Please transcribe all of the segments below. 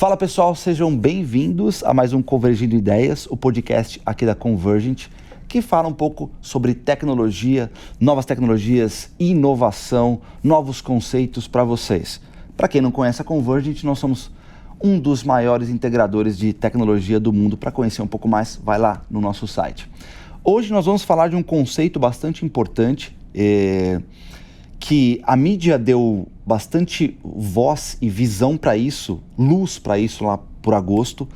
Fala pessoal, sejam bem-vindos a mais um Convergindo Ideias, o podcast aqui da Convergent, que fala um pouco sobre tecnologia, novas tecnologias, inovação, novos conceitos para vocês. Para quem não conhece a Convergent, nós somos um dos maiores integradores de tecnologia do mundo. Para conhecer um pouco mais, vai lá no nosso site. Hoje nós vamos falar de um conceito bastante importante, que a mídia deu bastante voz e visão para isso, luz para isso lá por agosto,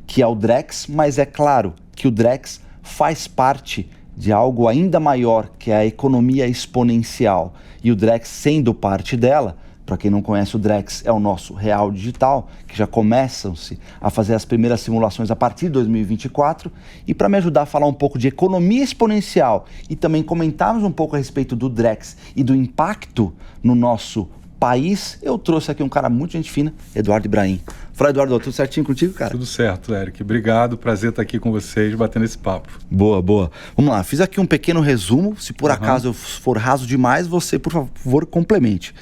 que é o Drex, mas é claro que o Drex faz parte de algo ainda maior, que é a economia exponencial. E o Drex, sendo parte dela, para quem não conhece, o Drex é o nosso real digital, que já começam-se a fazer as primeiras simulações a partir de 2024. E para me ajudar a falar um pouco de economia exponencial e também comentarmos um pouco a respeito do Drex e do impacto no nosso país, eu trouxe aqui um cara muito gente fina, Eduardo Ibrahim. Fala, Eduardo, tudo certinho contigo, cara? Tudo certo, Eric. Obrigado, prazer estar aqui com vocês, batendo esse papo. Boa, boa. Vamos lá, fiz aqui um pequeno resumo. Se por acaso eu for raso demais, você, por favor, complemente.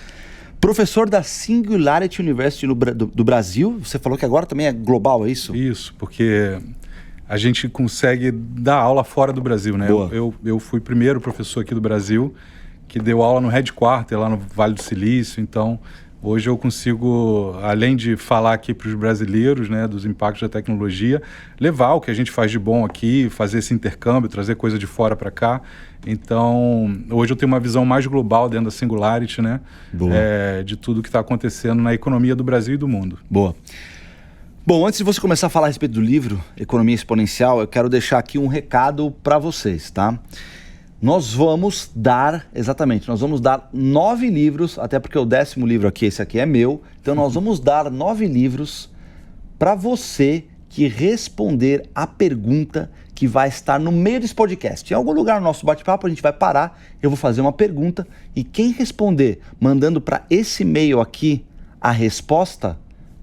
Professor da Singularity University do Brasil, você falou que agora também é global, é isso? Isso, porque a gente consegue dar aula fora do Brasil, né? Eu fui primeiro professor aqui do Brasil, que deu aula no Headquarter, lá no Vale do Silício. Então, hoje eu consigo, além de falar aqui para os brasileiros, né, dos impactos da tecnologia, levar o que a gente faz de bom aqui, fazer esse intercâmbio, trazer coisa de fora para cá. Então, hoje eu tenho uma visão mais global dentro da Singularity, né? De tudo que está acontecendo na economia do Brasil e do mundo. Boa. Bom, antes de você começar a falar a respeito do livro Economia Exponencial, eu quero deixar aqui um recado para vocês, tá? Nós vamos dar 9 livros, até porque o 10º livro aqui, esse aqui é meu, então nós vamos dar 9 livros para você que responder a pergunta que vai estar no meio desse podcast. Em algum lugar no nosso bate-papo a gente vai parar, eu vou fazer uma pergunta e quem responder mandando para esse e-mail aqui a resposta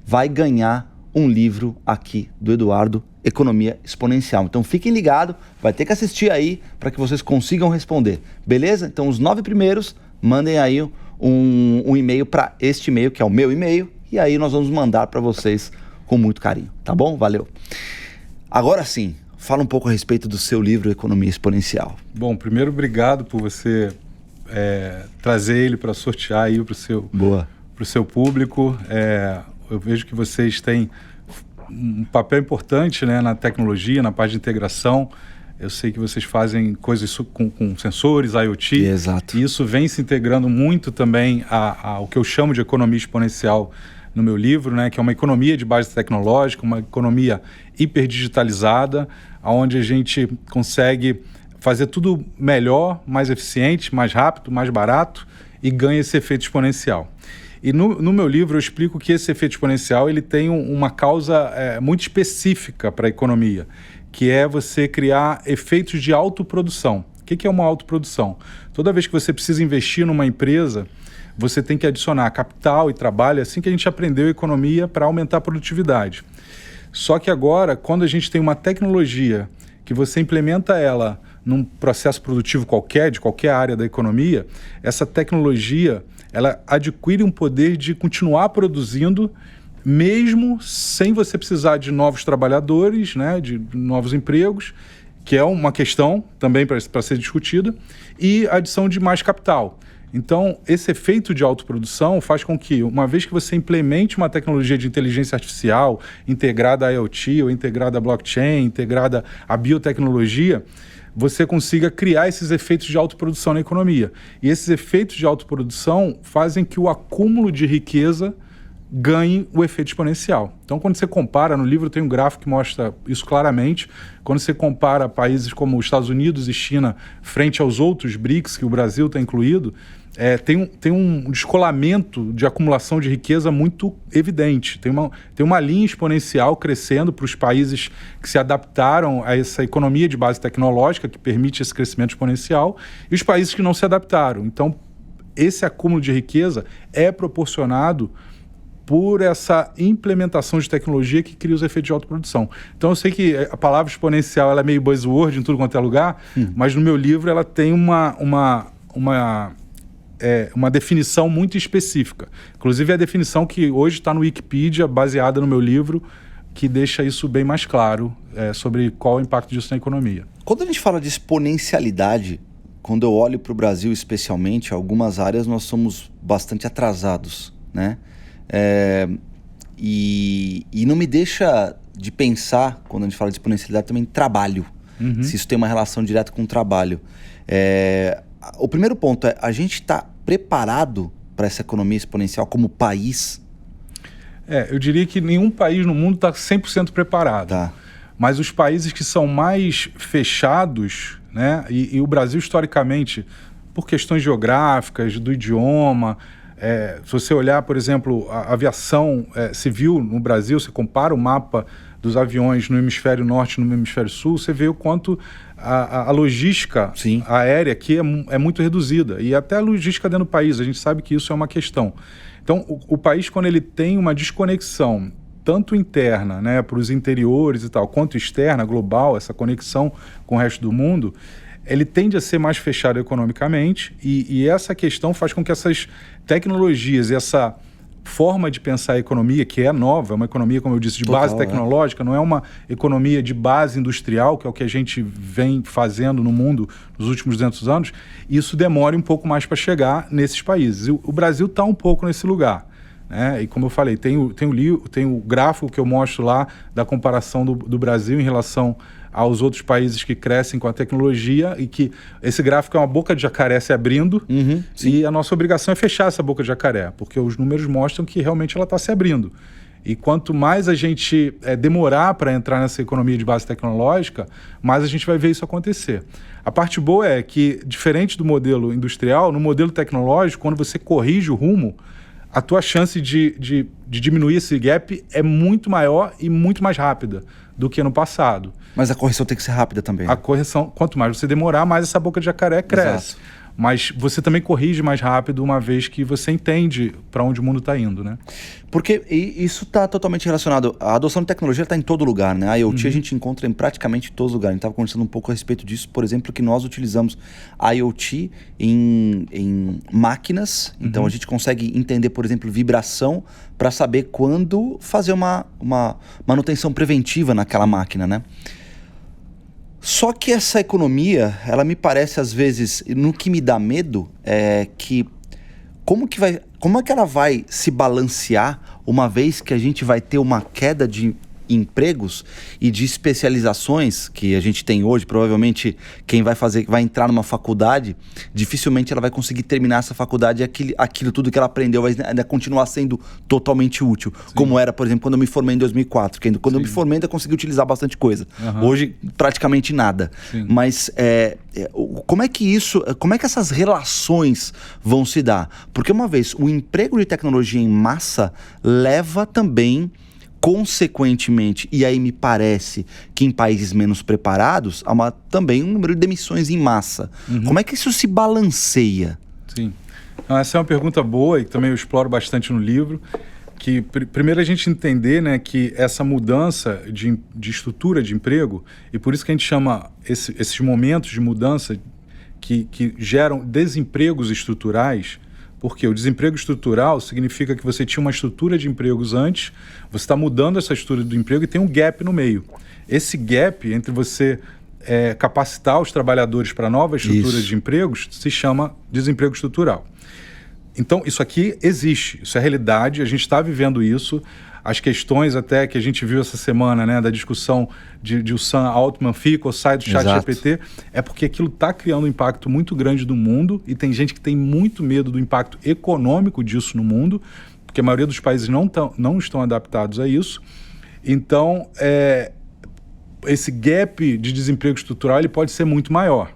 vai ganhar um livro aqui do Eduardo, Economia Exponencial. Então fiquem ligados, vai ter que assistir aí para que vocês consigam responder. Beleza? Então os 9 primeiros, mandem aí um e-mail para este e-mail, que é o meu e-mail, e aí nós vamos mandar para vocês com muito carinho, tá bom? Valeu. Agora sim, fala um pouco a respeito do seu livro Economia Exponencial. Bom, primeiro, obrigado por você trazer ele para sortear aí para o seu público. Eu vejo que vocês têm um papel importante, né, na tecnologia, na parte de integração. Eu sei que vocês fazem coisas com sensores, IoT. Exato. E isso vem se integrando muito também ao que eu chamo de economia exponencial no meu livro, né, que é uma economia de base tecnológica, uma economia hiperdigitalizada, onde a gente consegue fazer tudo melhor, mais eficiente, mais rápido, mais barato e ganha esse efeito exponencial. E no meu livro eu explico que esse efeito exponencial ele tem uma causa muito específica para a economia, que é você criar efeitos de autoprodução. O que é uma autoprodução? Toda vez que você precisa investir numa empresa, você tem que adicionar capital e trabalho, assim que a gente aprendeu economia para aumentar a produtividade. Só que agora, quando a gente tem uma tecnologia que você implementa ela num processo produtivo qualquer, de qualquer área da economia, essa tecnologia ela adquire um poder de continuar produzindo mesmo sem você precisar de novos trabalhadores, né, de novos empregos, que é uma questão também para ser discutida, e a adição de mais capital. Então, esse efeito de autoprodução faz com que, uma vez que você implemente uma tecnologia de inteligência artificial integrada à IoT, ou integrada à blockchain, integrada à biotecnologia, você consiga criar esses efeitos de autoprodução na economia. E esses efeitos de autoprodução fazem que o acúmulo de riqueza ganhe o efeito exponencial. Então, quando você compara, no livro tem um gráfico que mostra isso claramente, quando você compara países como os Estados Unidos e China frente aos outros BRICS, que o Brasil está incluído, tem um descolamento de acumulação de riqueza muito evidente. Tem uma linha exponencial crescendo para os países que se adaptaram a essa economia de base tecnológica que permite esse crescimento exponencial e os países que não se adaptaram. Então, esse acúmulo de riqueza é proporcionado por essa implementação de tecnologia que cria os efeitos de autoprodução. Então eu sei que a palavra exponencial ela é meio buzzword em tudo quanto é lugar, mas no meu livro ela tem uma definição muito específica. Inclusive, é a definição que hoje está no Wikipedia, baseada no meu livro, que deixa isso bem mais claro sobre qual é o impacto disso na economia. Quando a gente fala de exponencialidade, quando eu olho para o Brasil especialmente, algumas áreas nós somos bastante atrasados, né? E não me deixa de pensar, quando a gente fala de exponencialidade, também trabalho. Se isso tem uma relação direta com o trabalho. O primeiro ponto é, a gente está preparado para essa economia exponencial como país? Eu diria que nenhum país no mundo está 100% preparado. Tá. Mas os países que são mais fechados, né, e o Brasil historicamente, por questões geográficas, do idioma, se você olhar, por exemplo, a aviação civil no Brasil, você compara o mapa dos aviões no hemisfério norte e no hemisfério sul, você vê o quanto a logística aérea aqui é muito reduzida. E até a logística dentro do país, a gente sabe que isso é uma questão. Então, o país, quando ele tem uma desconexão, tanto interna, né, para os interiores e tal, quanto externa, global, essa conexão com o resto do mundo, ele tende a ser mais fechado economicamente e essa questão faz com que essas tecnologias e essa forma de pensar a economia, que é nova, é uma economia, como eu disse, de base tecnológica, não é uma economia de base industrial, que é o que a gente vem fazendo no mundo nos últimos 200 anos, isso demora um pouco mais para chegar nesses países. E o Brasil está um pouco nesse lugar. E como eu falei, tem o gráfico que eu mostro lá da comparação do Brasil em relação aos outros países que crescem com a tecnologia e que esse gráfico é uma boca de jacaré se abrindo e a nossa obrigação é fechar essa boca de jacaré, porque os números mostram que realmente ela está se abrindo. E quanto mais a gente demorar para entrar nessa economia de base tecnológica, mais a gente vai ver isso acontecer. A parte boa é que, diferente do modelo industrial, no modelo tecnológico, quando você corrige o rumo, a tua chance de diminuir esse gap é muito maior e muito mais rápida do que no passado. Mas a correção tem que ser rápida também. A correção, quanto mais você demorar, mais essa boca de jacaré cresce. Exato. Mas você também corrige mais rápido uma vez que você entende para onde o mundo está indo, né? Porque isso está totalmente relacionado. A adoção de tecnologia está em todo lugar, né? A IoT a gente encontra em praticamente todos os lugares. A gente estava conversando um pouco a respeito disso. Por exemplo, que nós utilizamos a IoT em máquinas. Então a gente consegue entender, por exemplo, vibração para saber quando fazer uma manutenção preventiva naquela máquina, né? Só que essa economia, ela me parece às vezes, no que me dá medo é que como é que ela vai se balancear uma vez que a gente vai ter uma queda de empregos e de especializações que a gente tem hoje. Provavelmente quem vai entrar numa faculdade, dificilmente ela vai conseguir terminar essa faculdade e aquilo tudo que ela aprendeu vai ainda continuar sendo totalmente útil. Sim. Como era, por exemplo, quando eu me formei em 2004. Quando eu me formei ainda consegui utilizar bastante coisa. Hoje, praticamente nada. Sim. Mas como é que essas relações vão se dar? Porque uma vez o emprego de tecnologia em massa leva também, consequentemente, e aí me parece que em países menos preparados, há também um número de demissões em massa. Como é que isso se balanceia? Sim. Essa é uma pergunta boa e também eu exploro bastante no livro, que primeiro a gente entender, né, que essa mudança de estrutura de emprego, e por isso que a gente chama esses momentos de mudança que geram desempregos estruturais. Porque o desemprego estrutural significa que você tinha uma estrutura de empregos antes, você está mudando essa estrutura do emprego e tem um gap no meio. Esse gap entre você capacitar os trabalhadores para novas estruturas de empregos se chama desemprego estrutural. Então, isso aqui existe, isso é realidade, a gente está vivendo isso. As questões até que a gente viu essa semana, né, da discussão de o Sam Altman fica ou sai do ChatGPT, é porque aquilo está criando um impacto muito grande no mundo e tem gente que tem muito medo do impacto econômico disso no mundo, porque a maioria dos países não estão adaptados a isso. Então, esse gap de desemprego estrutural ele pode ser muito maior.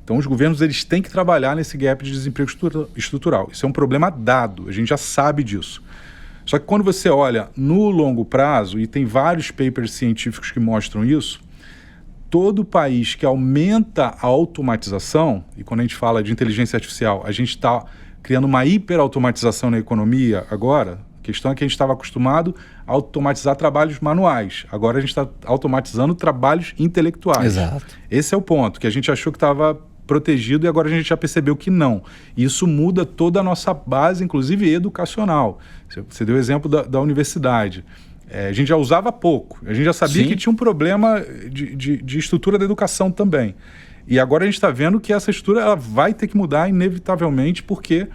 Então, os governos eles têm que trabalhar nesse gap de desemprego estrutural. Isso é um problema dado, a gente já sabe disso. Só que quando você olha no longo prazo, e tem vários papers científicos que mostram isso, todo país que aumenta a automatização, e quando a gente fala de inteligência artificial, a gente está criando uma hiperautomatização na economia agora. A questão é que a gente estava acostumado a automatizar trabalhos manuais. Agora a gente está automatizando trabalhos intelectuais. Exato. Esse é o ponto, que a gente achou que estava protegido e agora a gente já percebeu que não. Isso muda toda a nossa base, inclusive educacional. Você deu o exemplo da universidade. A gente já usava pouco, a gente já sabia Sim. que tinha um problema de estrutura da educação também. E agora a gente está vendo que essa estrutura ela vai ter que mudar inevitavelmente, porque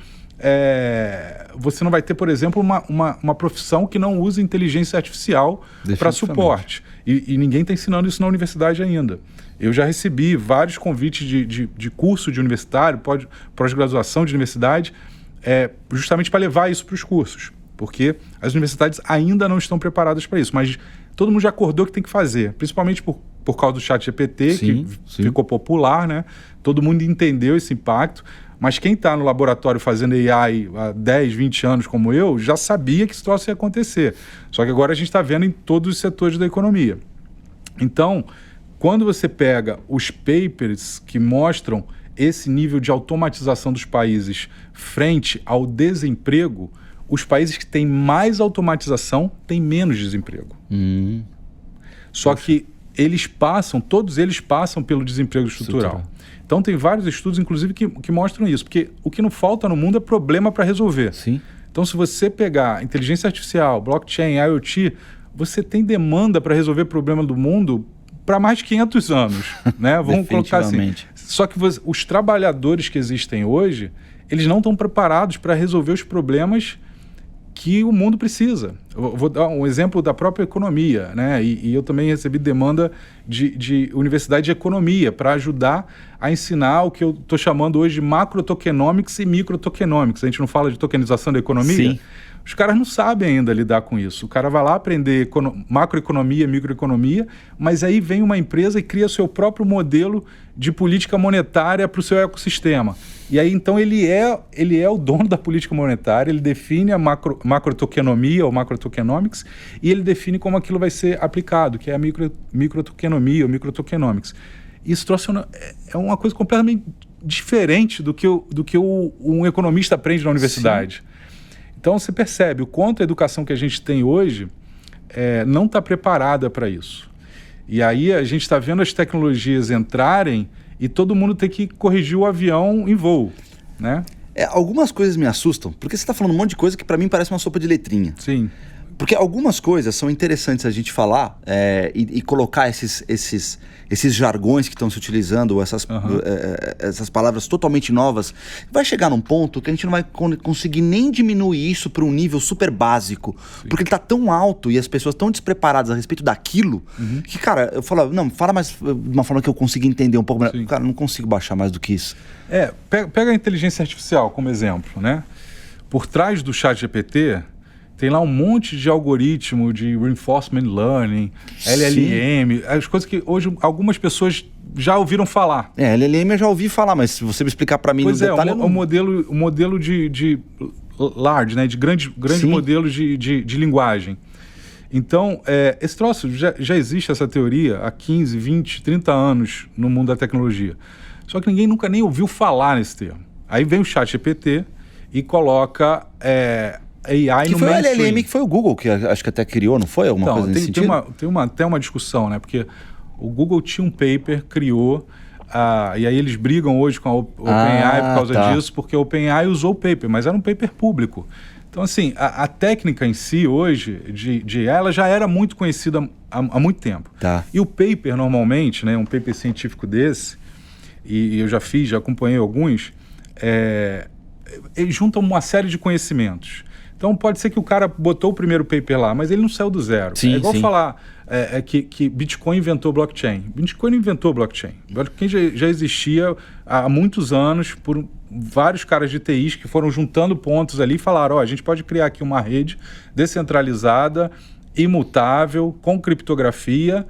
você não vai ter, por exemplo, uma profissão que não use inteligência artificial para suporte. E ninguém está ensinando isso na universidade ainda. Eu já recebi vários convites de curso de universitário, pós-graduação de universidade, justamente para levar isso para os cursos. Porque as universidades ainda não estão preparadas para isso. Mas todo mundo já acordou que tem que fazer, principalmente por causa do ChatGPT, que ficou popular, né? Todo mundo entendeu esse impacto. Mas quem está no laboratório fazendo AI há 10, 20 anos como eu, já sabia que isso troço ia acontecer. Só que agora a gente está vendo em todos os setores da economia. Então, quando você pega os papers que mostram esse nível de automatização dos países frente ao desemprego, os países que têm mais automatização têm menos desemprego. Só que todos eles passam pelo desemprego estrutural. Então tem vários estudos, inclusive, que mostram isso, porque o que não falta no mundo é problema para resolver. Sim. Então, se você pegar inteligência artificial, blockchain, IoT, você tem demanda para resolver problema do mundo para mais de 500 anos, né? Vamos colocar assim. Só que os trabalhadores que existem hoje, eles não estão preparados para resolver os problemas que o mundo precisa. Eu vou dar um exemplo da própria economia, né? E eu também recebi demanda de universidade de economia para ajudar a ensinar o que eu estou chamando hoje de macrotokenomics e microtokenomics. A gente não fala de tokenização da economia? Sim. Os caras não sabem ainda lidar com isso. O cara vai lá aprender macroeconomia, microeconomia, mas aí vem uma empresa e cria seu próprio modelo de política monetária para o seu ecossistema. E aí, então, ele é o dono da política monetária, ele define a macrotokenomia ou macrotokenomics e ele define como aquilo vai ser aplicado, que é a microtokenomia ou microtokenomics. Isso é uma coisa completamente diferente do que um economista aprende na universidade. Sim. Então, você percebe o quanto a educação que a gente tem hoje não está preparada para isso. E aí a gente está vendo as tecnologias entrarem e todo mundo tem que corrigir o avião em voo, né? Algumas coisas me assustam, porque você está falando um monte de coisa que para mim parece uma sopa de letrinha. Sim. Porque algumas coisas são interessantes a gente falar e colocar esses jargões que estão se utilizando, essas palavras totalmente novas. Vai chegar num ponto que a gente não vai conseguir nem diminuir isso para um nível super básico. Sim. Porque ele está tão alto e as pessoas estão despreparadas a respeito daquilo que, cara, eu falo, não, fala mais de uma forma que eu consiga entender um pouco melhor. Cara, não consigo baixar mais do que isso. Pega a inteligência artificial como exemplo, né? Por trás do ChatGPT, tem lá um monte de algoritmo de reinforcement learning, LLM, as coisas que hoje algumas pessoas já ouviram falar. LLM eu já ouvi falar, mas se você me explicar para mim no detalhe... O modelo de large, né, de grandes modelos de linguagem. Então, esse troço, já existe essa teoria há 15, 20, 30 anos no mundo da tecnologia. Só que ninguém nunca nem ouviu falar nesse termo. Aí vem o ChatGPT e coloca... AI que no foi o mainstream. LLM que foi o Google que acho que até criou, não foi? Alguma coisa nesse sentido? Tem até uma discussão, né? Porque o Google tinha um paper, criou, e aí eles brigam hoje com a OpenAI por causa disso, porque a OpenAI usou o paper, mas era um paper público. Então, assim, a técnica em si hoje, de AI, ela já era muito conhecida há muito tempo. Tá. E o paper, normalmente, né, um paper científico desse, e eu já acompanhei alguns, eles juntam uma série de conhecimentos. Então pode ser que o cara botou o primeiro paper lá, mas ele não saiu do zero. Sim, é igual falar que Bitcoin inventou blockchain. Bitcoin não inventou blockchain. Blockchain já existia há muitos anos por vários caras de TIs que foram juntando pontos ali e falaram, a gente pode criar aqui uma rede descentralizada, imutável, com criptografia,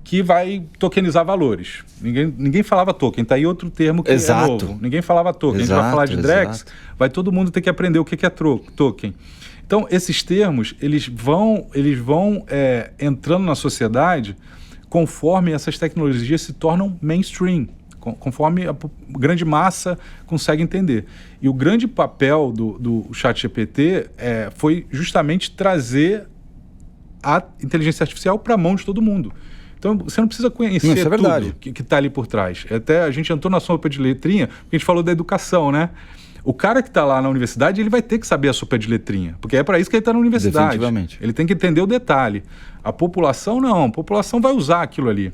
que vai tokenizar valores. Ninguém falava token, tá aí outro termo que é novo. Ninguém falava token. A gente vai falar de Drex, vai todo mundo ter que aprender o que é token. Então, esses termos, eles vão entrando na sociedade conforme essas tecnologias se tornam mainstream, conforme a grande massa consegue entender. E o grande papel do ChatGPT foi justamente trazer a inteligência artificial para a mão de todo mundo. Então, você não precisa conhecer tudo que está ali por trás. Até a gente entrou na sopa de letrinha, porque a gente falou da educação, né? O cara que está lá na universidade, ele vai ter que saber a sopa de letrinha, porque é para isso que ele está na universidade. Definitivamente. Ele tem que entender o detalhe. A população, não. A população vai usar aquilo ali.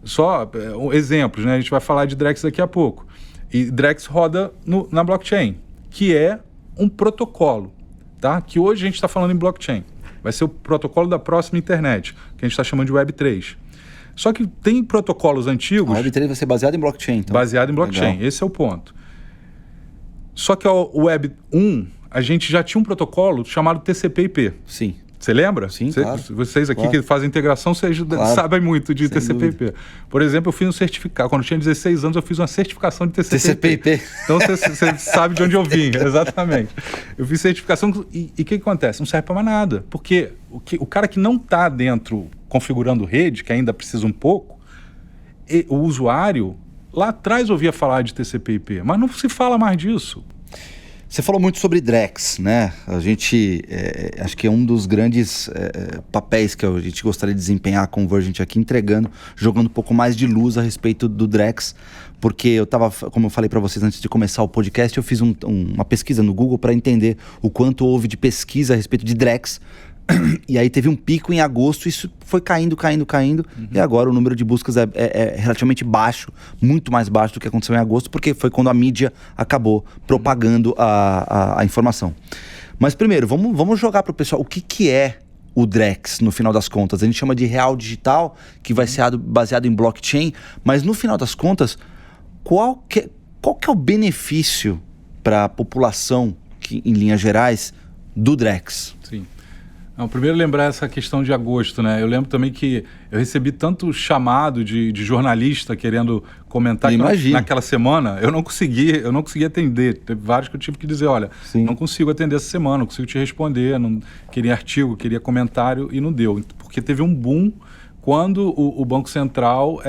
Só exemplos, né? A gente vai falar de Drex daqui a pouco. E Drex roda na blockchain, que é um protocolo, tá? Que hoje a gente está falando em blockchain. Vai ser o protocolo da próxima internet, que a gente está chamando de Web3. Só que tem protocolos antigos... A Web3 vai ser baseado em blockchain, então. Baseado em blockchain, legal. Esse é o ponto. Só que o Web 1, a gente já tinha um protocolo chamado TCP/IP. Sim. Você lembra? Sim, claro. Vocês aqui que fazem integração, vocês sabem muito de TCP/IP. Por exemplo, eu fiz um certificado. Quando eu tinha 16 anos, eu fiz uma certificação de TCP/IP. Então, você sabe de onde eu vim, exatamente. Eu fiz certificação e o que acontece? Não serve para mais nada. Porque o cara que não está dentro configurando rede, que ainda precisa um pouco, o usuário, lá atrás ouvia falar de TCP/IP, mas não se fala mais disso. Você falou muito sobre Drex, né? A gente, acho que é um dos grandes papéis que a gente gostaria de desempenhar com o Vergent aqui, jogando um pouco mais de luz a respeito do Drex, porque eu estava, como eu falei para vocês antes de começar o podcast, eu fiz uma pesquisa no Google para entender o quanto houve de pesquisa a respeito de Drex. E aí teve um pico em agosto, isso foi caindo, e agora o número de buscas é relativamente baixo, muito mais baixo do que aconteceu em agosto, porque foi quando a mídia acabou propagando a informação. Mas primeiro, vamos jogar para o pessoal o que é o Drex, no final das contas. A gente chama de real digital, que vai ser baseado em blockchain, mas no final das contas, qual que é o benefício para a população, em linhas gerais, do Drex? Sim. Não, primeiro lembrar essa questão de agosto, né? Eu lembro também que eu recebi tanto chamado de jornalista querendo comentar que naquela semana eu não consegui atender. Teve vários que eu tive que dizer, olha, não consigo atender essa semana, não consigo te responder, não queria artigo, queria comentário e não deu. Porque teve um boom quando o Banco Central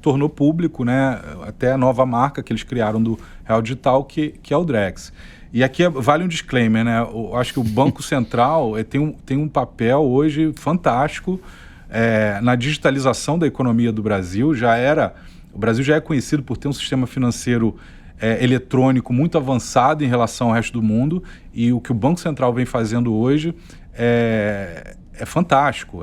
tornou público, né, até a nova marca que eles criaram do Real Digital, que é o Drex. E aqui vale um disclaimer, né? Eu acho que o Banco Central tem um papel hoje fantástico na digitalização da economia do Brasil. O Brasil já é conhecido por ter um sistema financeiro eletrônico muito avançado em relação ao resto do mundo, e o que o Banco Central vem fazendo hoje é fantástico,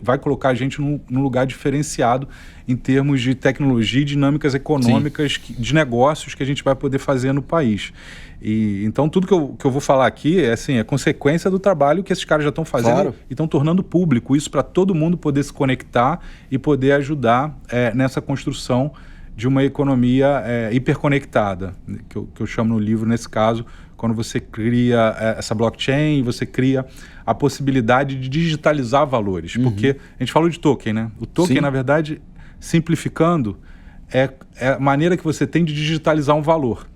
vai colocar a gente num lugar diferenciado em termos de tecnologia e dinâmicas econômicas de negócios que a gente vai poder fazer no país. E então tudo que eu vou falar aqui é consequência do trabalho que esses caras já estão fazendo e estão tornando público isso para todo mundo poder se conectar e poder ajudar nessa construção de uma economia hiperconectada, que eu chamo no livro, nesse caso, quando você cria essa blockchain, você cria a possibilidade de digitalizar valores. Porque a gente falou de token, né? O token, na verdade, simplificando, é a maneira que você tem de digitalizar um valor.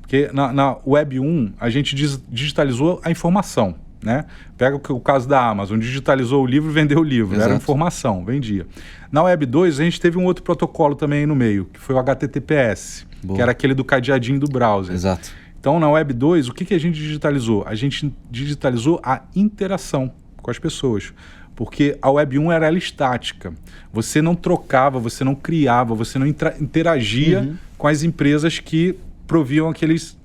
Porque na Web 1, a gente digitalizou a informação, né? Pega o caso da Amazon, digitalizou o livro e vendeu o livro. Exato. Era informação, vendia. Na Web 2, a gente teve um outro protocolo também aí no meio, que foi o HTTPS, que era aquele do cadeadinho do browser. Exato. Então, na Web 2, o que a gente digitalizou? A gente digitalizou a interação com as pessoas. Porque a Web 1 era ela estática. Você não trocava, você não criava, você não interagia com as empresas que proviam aqueles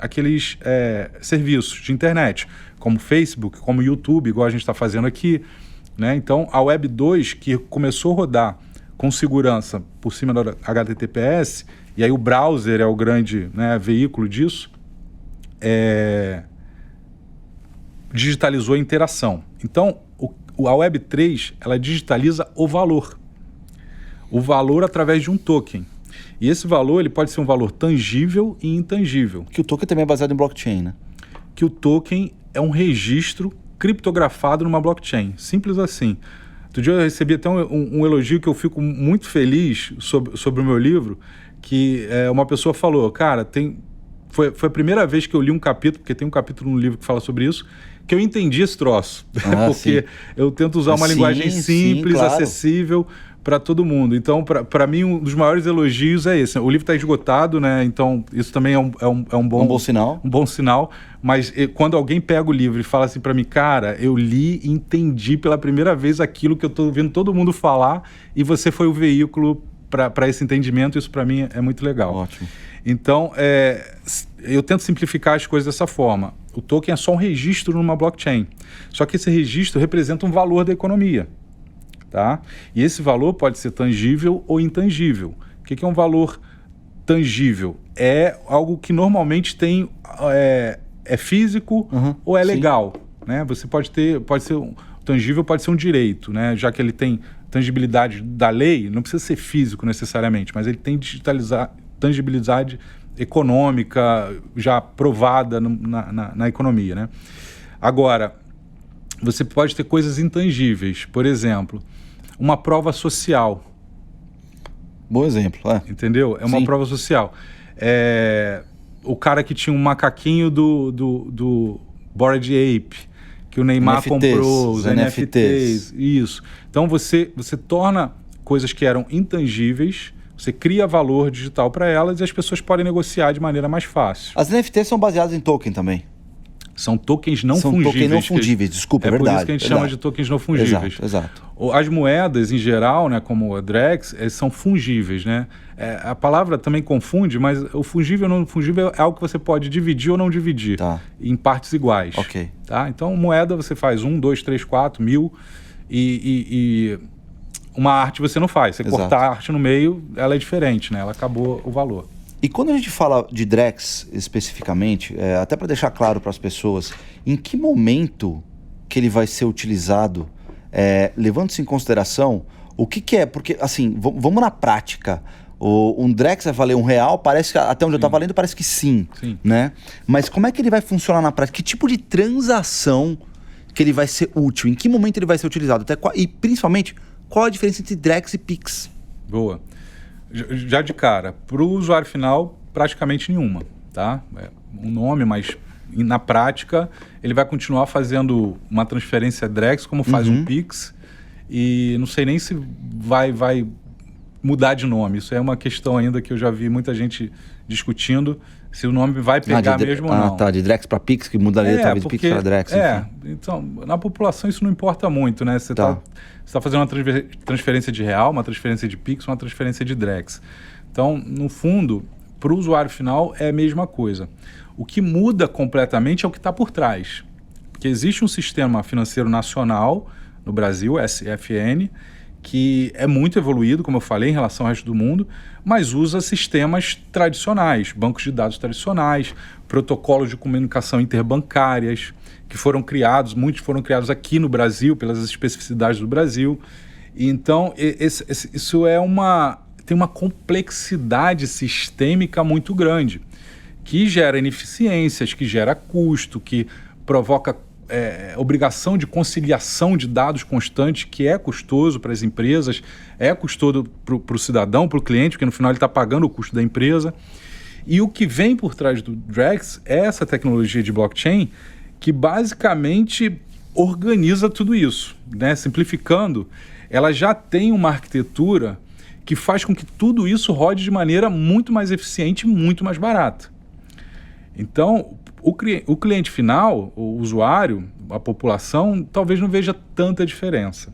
serviços de internet, como Facebook, como YouTube, igual a gente está fazendo aqui, né? Então, a Web 2, que começou a rodar com segurança por cima do HTTPS, e aí o browser é o grande, né, veículo disso, digitalizou a interação. Então, a Web 3, ela digitaliza o valor através de um token. E esse valor, ele pode ser um valor tangível e intangível. Que o token também é baseado em blockchain, né? Que o token é um registro criptografado numa blockchain. Simples assim. Outro dia eu recebi até um elogio que eu fico muito feliz sobre o meu livro, que uma pessoa falou, cara, foi a primeira vez que eu li um capítulo, porque tem um capítulo no livro que fala sobre isso, que eu entendi esse troço. Porque eu tento usar uma linguagem simples, claro, acessível, para todo mundo. Então, para mim, um dos maiores elogios é esse. O livro está esgotado, né? Então, isso também é um bom sinal. Um bom sinal. Mas quando alguém pega o livro e fala assim para mim, cara, eu li e entendi pela primeira vez aquilo que eu estou vendo todo mundo falar e você foi o veículo para esse entendimento, isso para mim é muito legal. Ótimo. Então, eu tento simplificar as coisas dessa forma. O token é só um registro numa blockchain. Só que esse registro representa um valor da economia. Tá? E esse valor pode ser tangível ou intangível. O que é um valor tangível? É algo que normalmente tem é físico ou é legal. Né? Você pode ser tangível, pode ser um direito, né? Já que ele tem tangibilidade da lei, não precisa ser físico necessariamente, mas ele tem tangibilidade econômica já provada na economia. Né? Agora, você pode ter coisas intangíveis, por exemplo, uma prova social. Bom exemplo, Entendeu? É uma prova social. O cara que tinha um macaquinho do Bored Ape, que o Neymar comprou, os NFTs. Isso. Então você torna coisas que eram intangíveis, você cria valor digital para elas e as pessoas podem negociar de maneira mais fácil. As NFTs são baseadas em token também. São tokens não fungíveis. São tokens não fungíveis, desculpa, é verdade. É por isso que a gente chama de tokens não fungíveis. Exato. As moedas, em geral, né, como a Drex, são fungíveis. Né? A palavra também confunde, mas o fungível ou não fungível é algo que você pode dividir ou não dividir em partes iguais. Ok. Tá? Então, moeda você faz 1, 2, 3, 4, 1000 e uma arte você não faz. Você cortar a arte no meio, ela é diferente, né? Ela acabou o valor. E quando a gente fala de Drex especificamente, até para deixar claro para as pessoas, em que momento que ele vai ser utilizado, levando-se em consideração o que é? Porque, assim, vamos na prática. Um Drex vai valer R$1? Parece que, até onde eu estou valendo, parece que sim. Né? Mas como é que ele vai funcionar na prática? Que tipo de transação que ele vai ser útil? Em que momento ele vai ser utilizado? E, principalmente, qual a diferença entre Drex e Pix? Boa. Já de cara, para o usuário final, praticamente nenhuma, tá? Um nome, mas na prática ele vai continuar fazendo uma transferência Drex como faz um Pix e não sei nem se vai mudar de nome. Isso é uma questão ainda que eu já vi muita gente discutindo, se o nome vai pegar mesmo ou não. De Drex para Pix, que mudaria talvez de Pix para Drex. Então, na população isso não importa muito, né? Você está fazendo uma transferência de real, uma transferência de Pix, uma transferência de Drex. Então, no fundo, para o usuário final é a mesma coisa. O que muda completamente é o que está por trás. Porque existe um sistema financeiro nacional no Brasil, SFN, que é muito evoluído, como eu falei, em relação ao resto do mundo, mas usa sistemas tradicionais, bancos de dados tradicionais, protocolos de comunicação interbancárias, que foram criados, muitos foram criados aqui no Brasil, pelas especificidades do Brasil. E então, isso tem uma complexidade sistêmica muito grande, que gera ineficiências, que gera custo, que provoca obrigação de conciliação de dados constante, que é custoso para as empresas, é custoso para o cidadão, para o cliente, porque no final ele está pagando o custo da empresa. E o que vem por trás do Drex é essa tecnologia de blockchain que basicamente organiza tudo isso, né? Simplificando, ela já tem uma arquitetura que faz com que tudo isso rode de maneira muito mais eficiente e muito mais barata. Então, o cliente final, o usuário, a população, talvez não veja tanta diferença.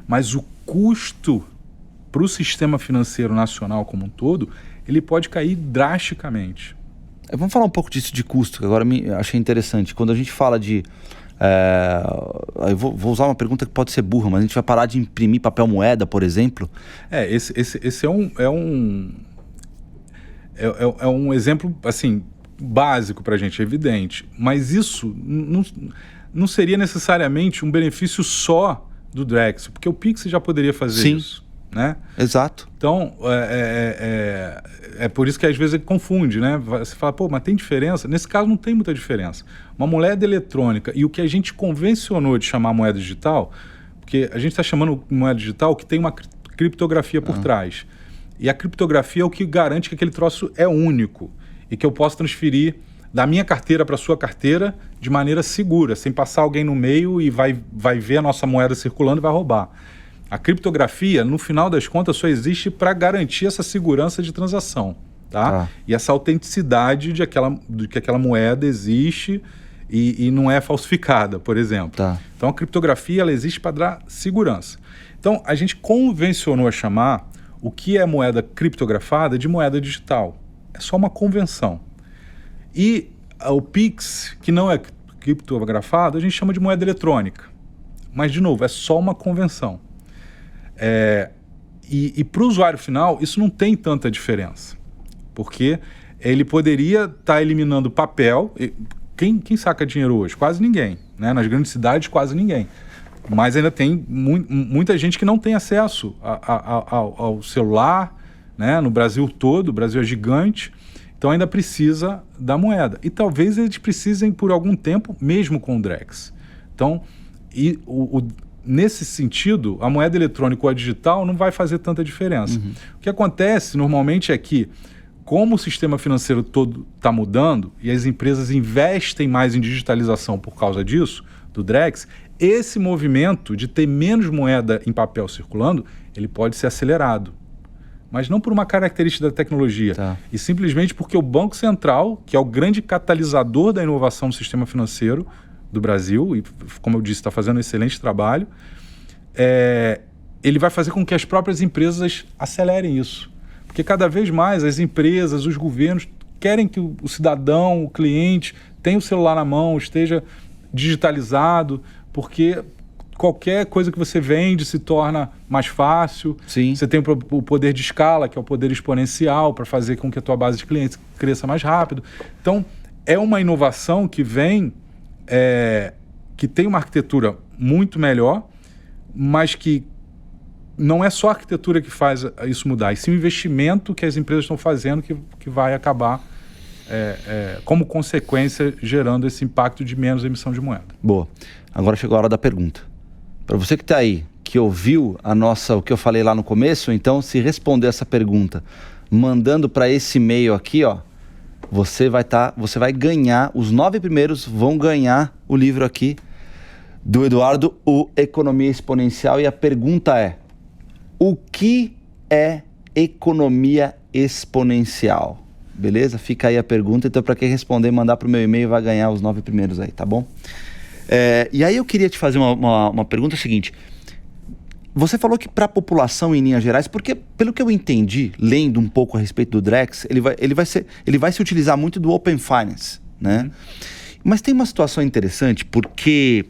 Mas o custo para o sistema financeiro nacional como um todo, ele pode cair drasticamente. Vamos falar um pouco disso de custo, que agora achei interessante. Quando a gente fala de... eu vou usar uma pergunta que pode ser burra, mas a gente vai parar de imprimir papel moeda, por exemplo? Esse é um exemplo, assim, básico para a gente, evidente. Mas isso não seria necessariamente um benefício só do Drex, porque o Pix já poderia fazer isso. Né? Exato. Então, é por isso que às vezes ele confunde, né? Você fala, pô, mas tem diferença? Nesse caso não tem muita diferença. Uma moeda eletrônica e o que a gente convencionou de chamar moeda digital, porque a gente está chamando moeda digital que tem uma criptografia por trás. E a criptografia é o que garante que aquele troço é único e que eu posso transferir da minha carteira para a sua carteira de maneira segura, sem passar alguém no meio e vai ver a nossa moeda circulando e vai roubar. A criptografia, no final das contas, só existe para garantir essa segurança de transação, tá? E essa autenticidade de que aquela moeda existe e não é falsificada, por exemplo. Então, a criptografia ela existe para dar segurança. Então, a gente convencionou a chamar o que é moeda criptografada de moeda digital. É só uma convenção. E o Pix, que não é criptografado, a gente chama de moeda eletrônica. Mas, de novo, é só uma convenção. E para o usuário final, isso não tem tanta diferença. Porque ele poderia estar eliminando papel. Quem saca dinheiro hoje? Quase ninguém. Né? Nas grandes cidades, quase ninguém. Mas ainda tem muita gente que não tem acesso ao celular, né? No Brasil todo. O Brasil é gigante. Então ainda precisa da moeda. E talvez eles precisem por algum tempo, mesmo com o Drex. Então, nesse sentido, a moeda eletrônica ou a digital não vai fazer tanta diferença. O que acontece normalmente é que, como o sistema financeiro todo está mudando e as empresas investem mais em digitalização por causa disso, do Drex, esse movimento de ter menos moeda em papel circulando, ele pode ser acelerado. Mas não por uma característica da tecnologia, e simplesmente porque o Banco Central, que é o grande catalisador da inovação do sistema financeiro do Brasil, e como eu disse, está fazendo um excelente trabalho, ele vai fazer com que as próprias empresas acelerem isso. Porque cada vez mais as empresas, os governos querem que o cidadão, o cliente, tenha o celular na mão, esteja digitalizado, porque qualquer coisa que você vende se torna mais fácil. Você tem o poder de escala, que é o poder exponencial, para fazer com que a tua base de clientes cresça mais rápido. Então, é uma inovação que vem, que tem uma arquitetura muito melhor, mas que não é só a arquitetura que faz isso mudar, e sim o investimento que as empresas estão fazendo que vai acabar, como consequência, gerando esse impacto de menos emissão de moeda. Boa. Agora chegou a hora da pergunta. Para você que está aí, que ouviu o que eu falei lá no começo, então, se responder essa pergunta mandando para esse e-mail aqui, ó, você vai ganhar, os 9 primeiros vão ganhar o livro aqui do Eduardo, o Economia Exponencial. E a pergunta é: o que é economia exponencial? Beleza? Fica aí a pergunta. Então, para quem responder, mandar para o meu e-mail, vai ganhar os 9 primeiros aí, tá bom? E aí eu queria te fazer uma pergunta seguinte. Você falou que para a população, em linhas gerais, porque pelo que eu entendi, lendo um pouco a respeito do Drex, ele vai se utilizar muito do Open Finance, né? Mas tem uma situação interessante, porque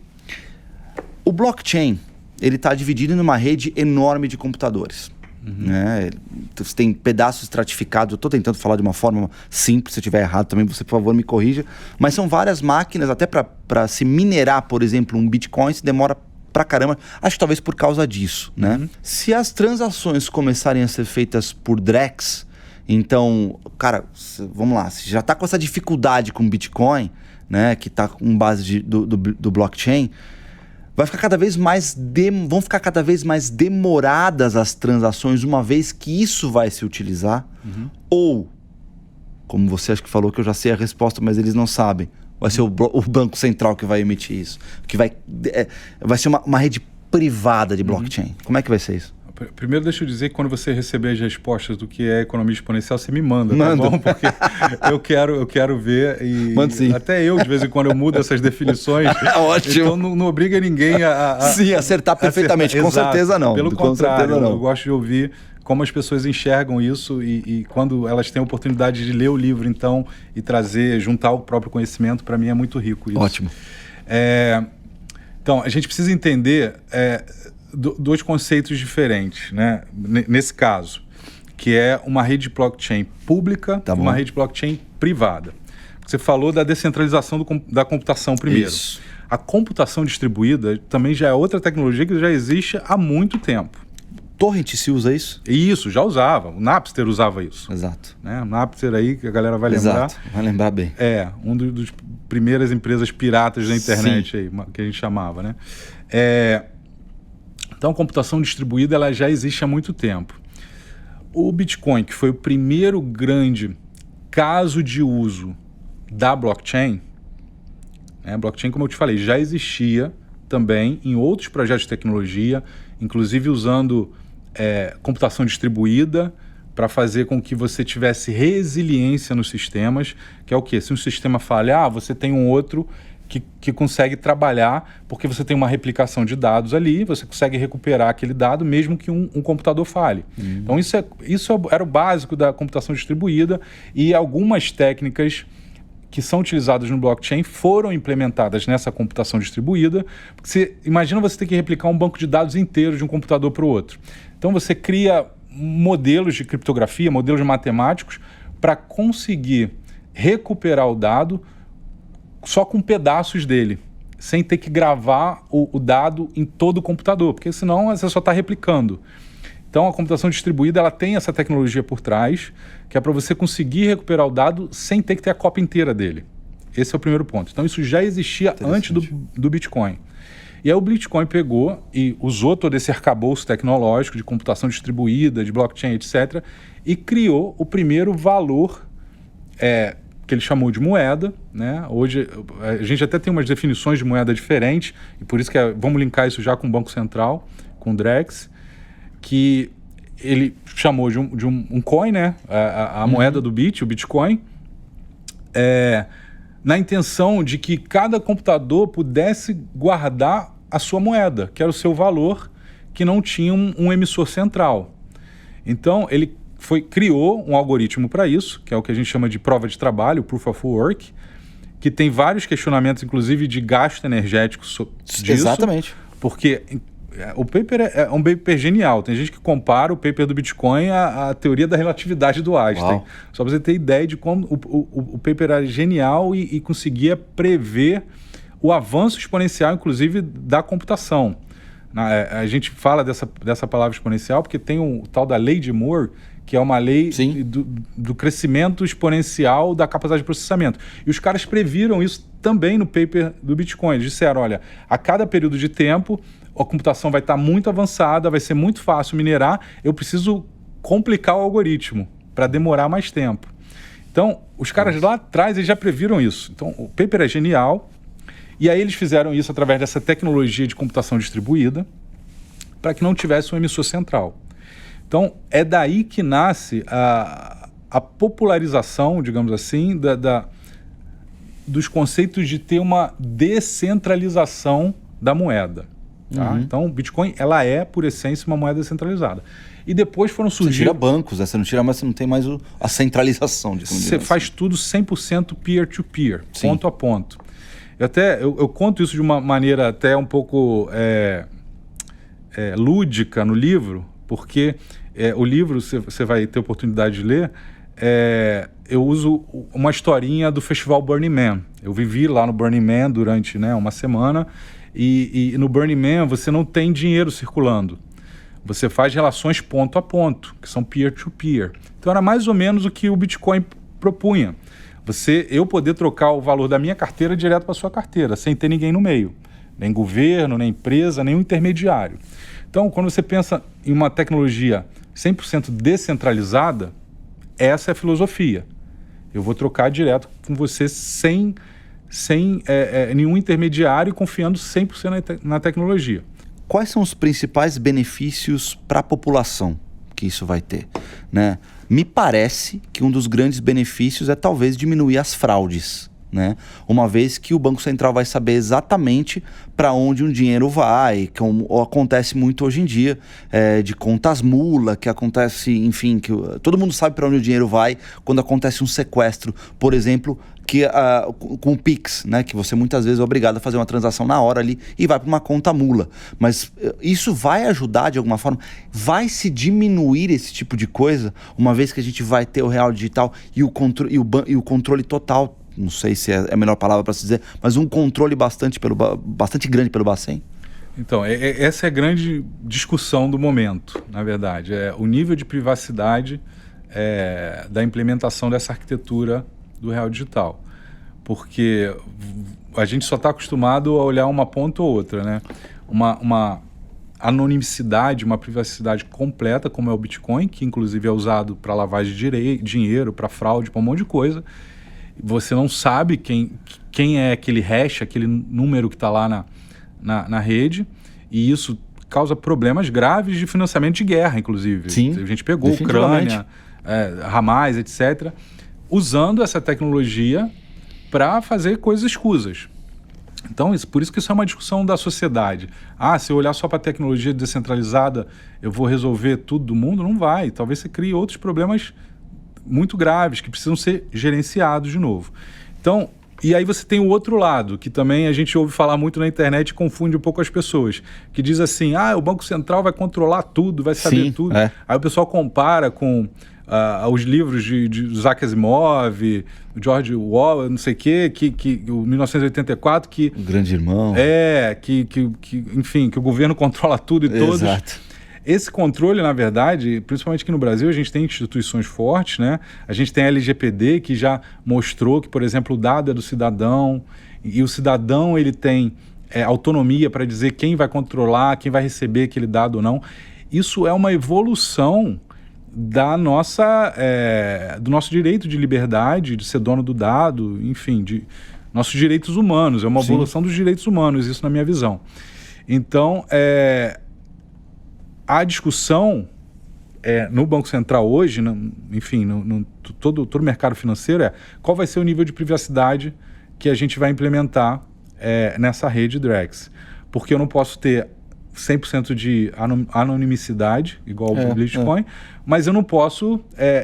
o blockchain, ele está dividido numa rede enorme de computadores. Né? Você tem pedaços estratificados. Eu estou tentando falar de uma forma simples. Se eu estiver errado também, você, por favor, me corrija. Mas são várias máquinas, até para se minerar, por exemplo, um Bitcoin, se demora pra caramba. Acho que talvez por causa disso, né? Se as transações começarem a ser feitas por Drex, então, cara, vamos lá, se já está com essa dificuldade com o Bitcoin, né, que está com base do blockchain, vão ficar cada vez mais demoradas as transações, uma vez que isso vai se utilizar. Ou, como você acho que falou, que eu já sei a resposta, mas eles não sabem, vai ser o Banco Central que vai emitir isso, que vai ser uma rede privada de blockchain. Como é que vai ser isso? Primeiro, deixa eu dizer que quando você receber as respostas do que é economia exponencial, você me manda, tá bom? Porque eu quero ver. Manda sim. Até eu, de vez em quando, eu mudo essas definições. Ótimo. Então não obriga ninguém Sim, acertar perfeitamente. Com certeza não. Pelo contrário, não. Eu gosto de ouvir como as pessoas enxergam isso e quando elas têm a oportunidade de ler o livro, então, e juntar o próprio conhecimento, para mim é muito rico isso. Ótimo. Então, a gente precisa entender dois conceitos diferentes, né? Nesse caso, que é uma rede blockchain pública e uma rede blockchain privada. Você falou da descentralização da computação primeiro. Isso. A computação distribuída também já é outra tecnologia que já existe há muito tempo. Torrent se usa isso? Isso, já usava. O Napster usava isso. Exato. Né? O Napster aí, que a galera vai lembrar. Exato, vai lembrar bem. Um dos primeiras empresas piratas da internet aí, que a gente chamava, né? Então, a computação distribuída ela já existe há muito tempo. O Bitcoin, que foi o primeiro grande caso de uso da blockchain, blockchain, como eu te falei, já existia, também em outros projetos de tecnologia, inclusive usando computação distribuída para fazer com que você tivesse resiliência nos sistemas, que é o quê? Se um sistema falhar, você tem um outro que consegue trabalhar, porque você tem uma replicação de dados ali, você consegue recuperar aquele dado mesmo que um computador falhe. Então isso era o básico da computação distribuída, e algumas técnicas que são utilizadas no blockchain foram implementadas nessa computação distribuída, porque imagina você ter que replicar um banco de dados inteiro de um computador para o outro. Então você cria modelos de criptografia, modelos matemáticos, para conseguir recuperar o dado só com pedaços dele, sem ter que gravar o dado em todo o computador, porque senão você só está replicando. Então a computação distribuída ela tem essa tecnologia por trás, que é para você conseguir recuperar o dado sem ter que ter a cópia inteira dele. Esse é o primeiro ponto. Então isso já existia antes do Bitcoin. E aí o Bitcoin pegou e usou todo esse arcabouço tecnológico de computação distribuída, de blockchain, etc., e criou o primeiro valor que ele chamou de moeda, né? Hoje a gente até tem umas definições de moeda diferentes, e por isso que vamos linkar isso já com o Banco Central, com o Drex, que ele chamou de um coin, né? A moeda do o Bitcoin, na intenção de que cada computador pudesse guardar a sua moeda, que era o seu valor, que não tinha um emissor central. Então ele criou um algoritmo para isso, que é o que a gente chama de prova de trabalho, Proof of Work, que tem vários questionamentos, inclusive de gasto energético disso. Exatamente. Porque o paper é um paper genial. Tem gente que compara o paper do Bitcoin à teoria da relatividade do Einstein. Uau. Só para você ter ideia de como o paper era genial e conseguia prever o avanço exponencial, inclusive, da computação. A gente fala dessa palavra exponencial porque tem o tal da lei de Moore, que é uma lei do crescimento exponencial da capacidade de processamento. E os caras previram isso também no paper do Bitcoin. Eles disseram, olha, a cada período de tempo, a computação vai estar muito avançada, vai ser muito fácil minerar, eu preciso complicar o algoritmo para demorar mais tempo. Então, os caras lá atrás eles já previram isso. Então, o paper é genial, e aí eles fizeram isso através dessa tecnologia de computação distribuída, para que não tivesse um emissor central. Então, é daí que nasce a popularização, digamos assim, dos conceitos de ter uma descentralização da moeda. Tá? Então, o Bitcoin, ela é, por essência, uma moeda descentralizada. E depois foram surgindo... Você tira bancos, né? Você não tira, mas você não tem mais a centralização. Você faz tudo 100% peer-to-peer, ponto a ponto. Eu conto isso de uma maneira até um pouco lúdica no livro, porque o livro, você vai ter oportunidade de ler, eu uso uma historinha do festival Burning Man. Eu vivi lá no Burning Man durante uma semana, e no Burning Man você não tem dinheiro circulando. Você faz relações ponto a ponto, que são peer-to-peer. Então era mais ou menos o que o Bitcoin propunha. Eu poder trocar o valor da minha carteira direto para a sua carteira, sem ter ninguém no meio. Nem governo, nem empresa, nem um intermediário. Então, quando você pensa em uma tecnologia 100% descentralizada, essa é a filosofia. Eu vou trocar direto com você sem nenhum intermediário, confiando 100% na tecnologia. Quais são os principais benefícios para a população que isso vai ter, né? Me parece que um dos grandes benefícios é talvez diminuir as fraudes, né? Uma vez que o Banco Central vai saber exatamente para onde um dinheiro vai, como acontece muito hoje em dia, de contas mula, que acontece, enfim, que todo mundo sabe para onde o dinheiro vai quando acontece um sequestro, por exemplo, com o Pix, né? Que você muitas vezes é obrigado a fazer uma transação na hora ali e vai para uma conta mula. Mas isso vai ajudar de alguma forma? Vai se diminuir esse tipo de coisa, uma vez que a gente vai ter o real digital e o controle total? Não sei se é a melhor palavra para se dizer, mas um controle bastante grande pelo Bacen? Então, essa é a grande discussão do momento, na verdade. O nível de privacidade da implementação dessa arquitetura do real digital. Porque a gente só está acostumado a olhar uma ponta ou outra, né? Uma anonimicidade, uma privacidade completa, como é o Bitcoin, que inclusive é usado para lavagem de dinheiro, para fraude, para um monte de coisa. Você não sabe quem é aquele hash, aquele número que está lá na rede, e isso causa problemas graves de financiamento de guerra, inclusive. Sim, a gente pegou Ucrânia, Hamas, etc., usando essa tecnologia para fazer coisas escusas. Então, por isso que isso é uma discussão da sociedade. Se eu olhar só para a tecnologia descentralizada, eu vou resolver tudo do mundo? Não vai. Talvez você crie outros problemas muito graves que precisam ser gerenciados de novo. Então, e aí você tem o outro lado, que também a gente ouve falar muito na internet e confunde um pouco as pessoas, que diz assim, o Banco Central vai controlar tudo, vai saber tudo. Aí o pessoal compara com os livros de Isaac Asimov, George Orwell, não sei o quê, o 1984, que... O Grande Irmão. Enfim, que o governo controla tudo e todos. Exato. Esse controle, na verdade, principalmente aqui no Brasil, a gente tem instituições fortes, né? A gente tem a LGPD, que já mostrou que, por exemplo, o dado é do cidadão, e o cidadão ele tem autonomia para dizer quem vai controlar, quem vai receber aquele dado ou não. Isso é uma evolução do nosso direito de liberdade, de ser dono do dado, enfim, de nossos direitos humanos. É uma evolução dos direitos humanos, isso na minha visão. Então, a discussão no Banco Central hoje, enfim, todo o mercado financeiro qual vai ser o nível de privacidade que a gente vai implementar nessa rede Drex. Porque eu não posso ter 100% de anonimicidade, igual o Bitcoin, mas eu não posso...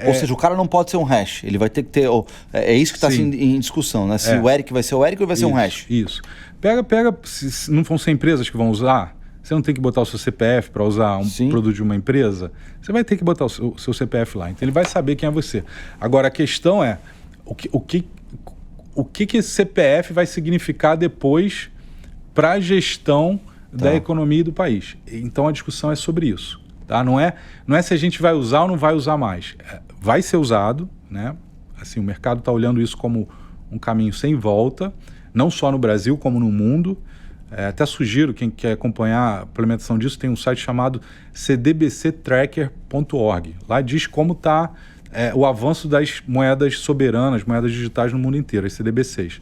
Ou seja, o cara não pode ser um hash, ele vai ter que ter... É isso que está em discussão, né? Se o Eric vai ser o Eric ou vai ser um hash. Isso. Pega, se não vão ser empresas que vão usar, você não tem que botar o seu CPF para usar um produto de uma empresa, você vai ter que botar o seu CPF lá. Então ele vai saber quem é você. Agora a questão é, o que esse CPF vai significar depois para a gestão da economia do país. Então a discussão é sobre isso. Tá? Não é se a gente vai usar ou não vai usar mais. Vai ser usado, né? Assim, o mercado está olhando isso como um caminho sem volta, não só no Brasil, como no mundo. Até sugiro, quem quer acompanhar a implementação disso, tem um site chamado cdbctracker.org. Lá diz como está o avanço das moedas soberanas, moedas digitais no mundo inteiro, as CDBCs.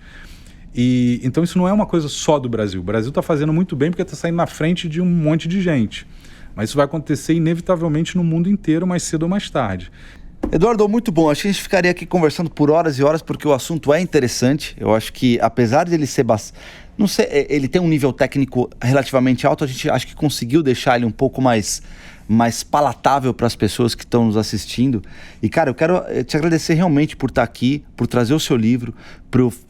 Então isso não é uma coisa só do Brasil. O Brasil está fazendo muito bem porque está saindo na frente de um monte de gente. Mas isso vai acontecer inevitavelmente no mundo inteiro, mais cedo ou mais tarde. Eduardo, muito bom. Acho que a gente ficaria aqui conversando por horas e horas porque o assunto é interessante. Eu acho que, apesar de ele ser não sei, ele tem um nível técnico relativamente alto, a gente acho que conseguiu deixar ele um pouco mais palatável para as pessoas que estão nos assistindo. E, cara, eu quero te agradecer realmente por estar aqui, por trazer o seu livro,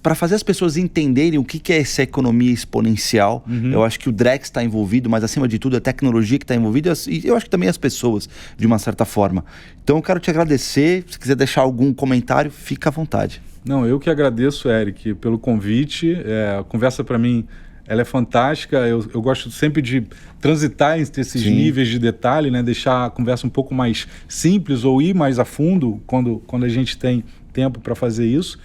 para fazer as pessoas entenderem o que é essa economia exponencial. Eu acho que o Drex está envolvido, mas acima de tudo a tecnologia que está envolvida e eu acho que também as pessoas, de uma certa forma. Então eu quero te agradecer. Se quiser deixar algum comentário, fica à vontade. Não, eu que agradeço, Eric, pelo convite. A conversa para mim ela é fantástica. Eu gosto sempre de transitar entre esses níveis de detalhe, né? Deixar a conversa um pouco mais simples ou ir mais a fundo quando a gente tem tempo para fazer isso.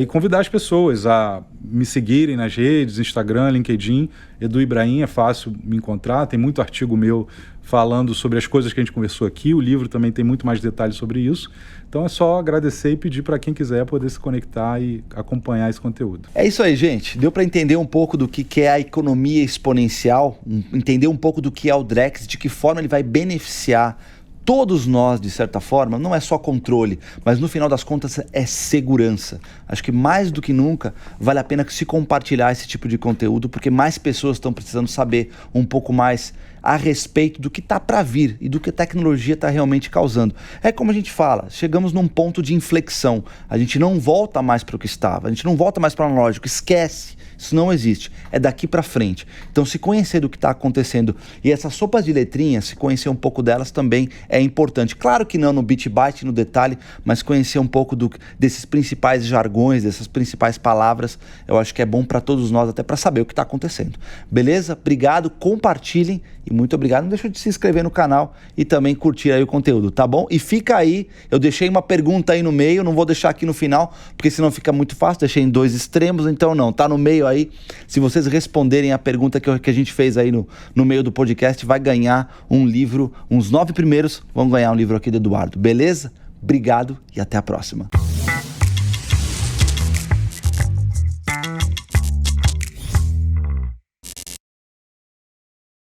E convidar as pessoas a me seguirem nas redes, Instagram, LinkedIn. Edu Ibrahim, é fácil me encontrar. Tem muito artigo meu falando sobre as coisas que a gente conversou aqui. O livro também tem muito mais detalhes sobre isso. Então é só agradecer e pedir para quem quiser poder se conectar e acompanhar esse conteúdo. É isso aí, gente. Deu para entender um pouco do que é a economia exponencial, entender um pouco do que é o Drex, de que forma ele vai beneficiar todos nós, de certa forma. Não é só controle, mas no final das contas é segurança. Acho que mais do que nunca vale a pena se compartilhar esse tipo de conteúdo, porque mais pessoas estão precisando saber um pouco mais a respeito do que está para vir e do que a tecnologia está realmente causando. É como a gente fala, chegamos num ponto de inflexão. A gente não volta mais para o que estava, a gente não volta mais para o analógico, esquece. Isso não existe, é daqui para frente. Então, se conhecer do que está acontecendo e essas sopas de letrinhas, se conhecer um pouco delas também é importante. Claro que não no bit byte, no detalhe, mas conhecer um pouco desses principais jargões, dessas principais palavras, eu acho que é bom para todos nós, até para saber o que está acontecendo. Beleza? Obrigado, compartilhem e muito obrigado. Não deixa de se inscrever no canal e também curtir aí o conteúdo, tá bom? E fica aí, eu deixei uma pergunta aí no meio, não vou deixar aqui no final, porque senão fica muito fácil, deixei em dois extremos, então não, tá no meio aí. Se vocês responderem a pergunta que a gente fez aí no meio do podcast, vai ganhar um livro, uns 9 primeiros vão ganhar um livro aqui do Eduardo, beleza? Obrigado e até a próxima.